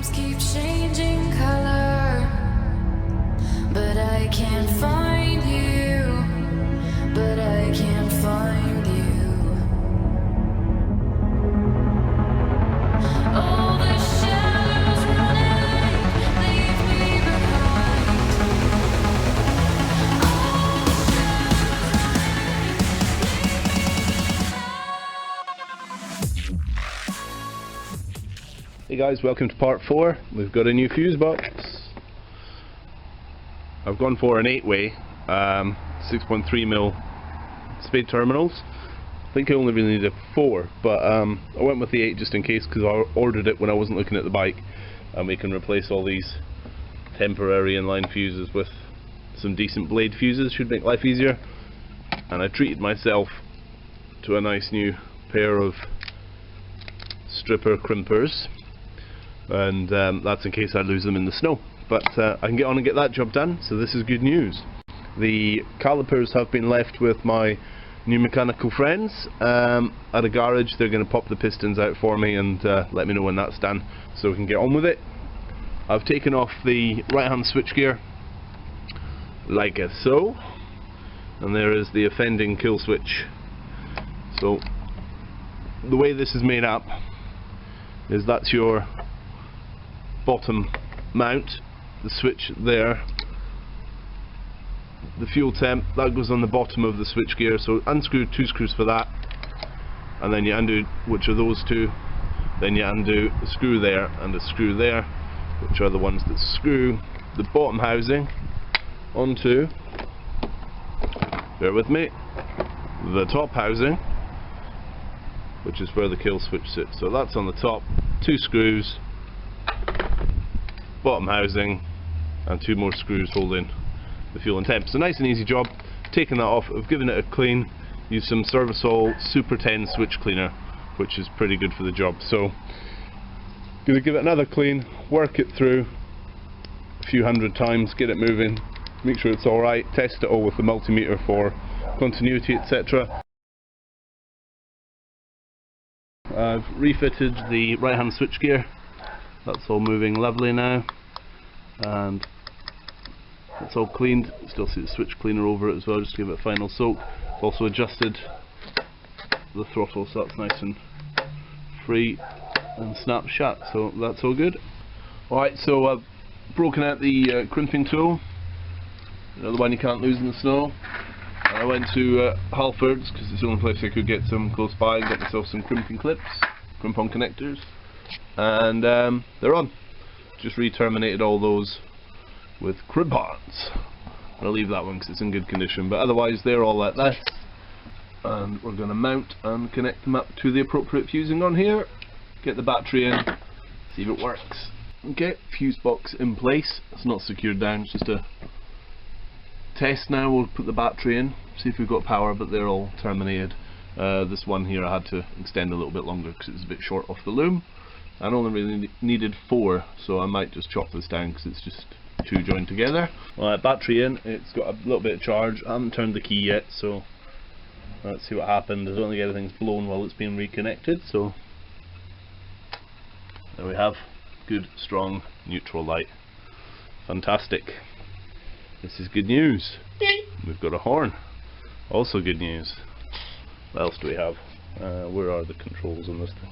flames keep changing color, but I can't find you, but I can't find you. All the shadows running leave me behind. All the shadows running leave me behind. Hey guys, welcome to part 4. We've got a new Fusebox. I've gone for an 8-way 6.3mm spade terminals. I think I only really needed 4, but I went with the 8 just in case, because I ordered it when I wasn't looking at the bike, and we can replace all these temporary inline fuses with some decent blade fuses. Should make life easier. And I treated myself to a nice new pair of stripper crimpers, and that's in case I lose them in the snow, but I can get on and get that job done, so this is good news. The calipers have been left with my new mechanical friends at a garage. They're going to pop the pistons out for me and let me know when that's done so we can get on with it. I've taken off the right hand switchgear like so, and there is the offending kill switch. So the way this is made up is that's your bottom mount, the switch there, the fuel temp, that goes on the bottom of the switchgear, so unscrew 2 screws for that, and then you undo which are those 2, then you undo a screw there and a screw there, which are the ones that screw the bottom housing onto, bear with me, the top housing, which is where the kill switch sits. So that's on the top, 2 screws, bottom housing, and 2 more screws holding the fuel and temp. So nice and easy job. Taking that off, I've given it a clean, used some Serviceall Super 10 switch cleaner, which is pretty good for the job. So gonna give it another clean, work it through a few hundred times, get it moving, make sure it's alright, test it all with the multimeter for continuity, etc. I've refitted the right hand switchgear. That's all moving lovely now, and it's all cleaned. Still see the switch cleaner over it as well, just to give it a final soak. Also adjusted the throttle so that's nice and free and snap shut, so that's all good. Alright, so I've broken out the crimping tool, the one you can't lose in the snow. I went to Halfords because it's the only place I could get some close by, and got myself some crimping clips, crimp-on connectors, and they're on. Just re-terminated all those with crimp-ons. I'll leave that one because it's in good condition, but otherwise they're all like this, and we're going to mount and connect them up to the appropriate fusing on here, get the battery in, see if it works. Okay, fuse box in place. It's not secured down, it's just a test now. We'll put the battery in, see if we've got power, but they're all terminated. This one here I had to extend a little bit longer because it's a bit short off the loom. I only really needed 4, so I might just chop this down because it's just 2 joined together. Alright, battery in, it's got a little bit of charge. I haven't turned the key yet, so let's see what happened. I don't think anything's blown while it's being reconnected, so there we have, good strong neutral light. Fantastic. This is good news. We've got a horn. Also good news. What else do we have? Where are the controls on this thing?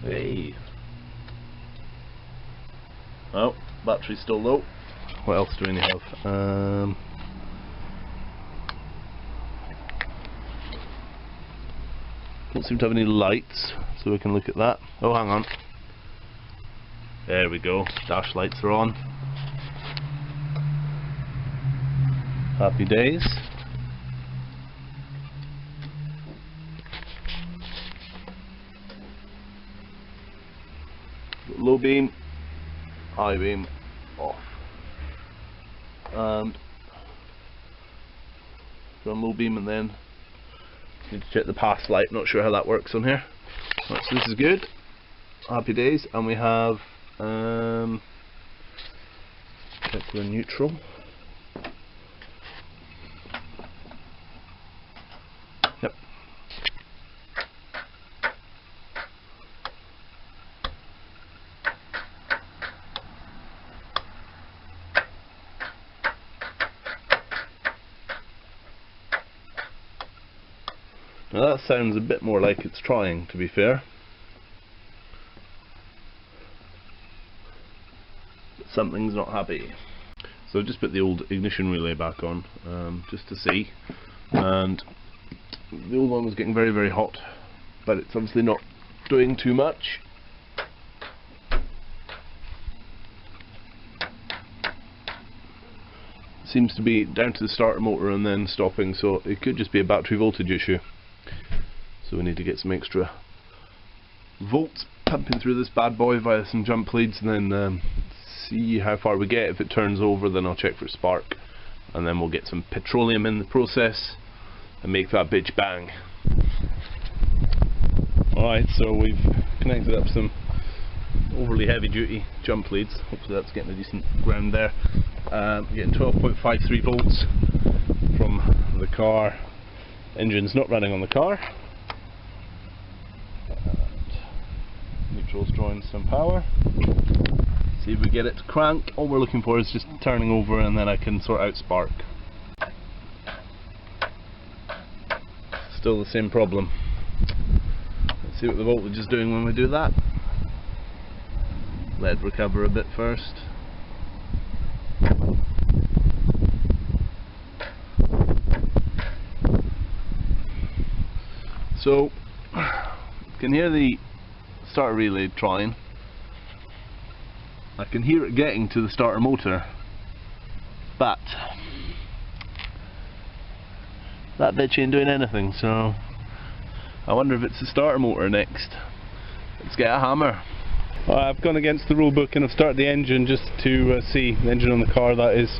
Hey. Oh, battery's still low. What else do we have? Don't seem to have any lights, so we can look at that. Oh, hang on. There we go. Dash lights are on. Happy days. Low beam, high beam off, and run low beam, and then need to check the pass light. Not sure how that works on here. Right, so this is good. Happy days, and we have check the neutral. Yep. Now that sounds a bit more like it's trying, to be fair. But something's not happy. So I've just put the old ignition relay back on, just to see. And the old one was getting very, very hot, but it's obviously not doing too much. Seems to be down to the starter motor and then stopping, so it could just be a battery voltage issue. So we need to get some extra volts pumping through this bad boy via some jump leads, and then see how far we get. If it turns over, then I'll check for spark, and then we'll get some petroleum in the process and make that bitch bang. Alright, so we've connected up some overly heavy duty jump leads. Hopefully that's getting a decent ground there. Getting 12.53 volts from the car. Engine's not running on the car. And neutral's drawing some power. See if we get it to crank. All we're looking for is just turning over, and then I can sort out spark. Still the same problem. Let's see what the voltage is doing when we do that. Let it recover a bit first. So, you can hear the starter relay trying. I can hear it getting to the starter motor, but that bitch ain't doing anything, so I wonder if it's the starter motor next. Let's get a hammer. I've gone against the rule book and I've started the engine just to see the engine on the car, that is,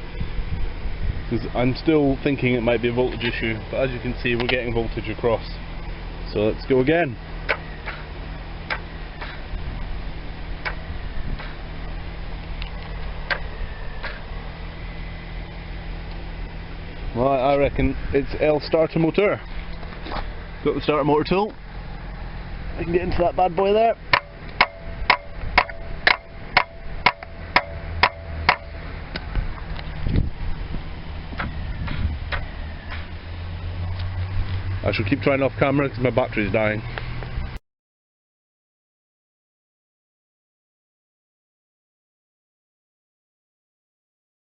because I'm still thinking it might be a voltage issue, but as you can see we're getting voltage across. So let's go again. Well, I reckon it's L starter motor. Got the starter motor tool. I can get into that bad boy there. I shall keep trying off camera because my battery's dying.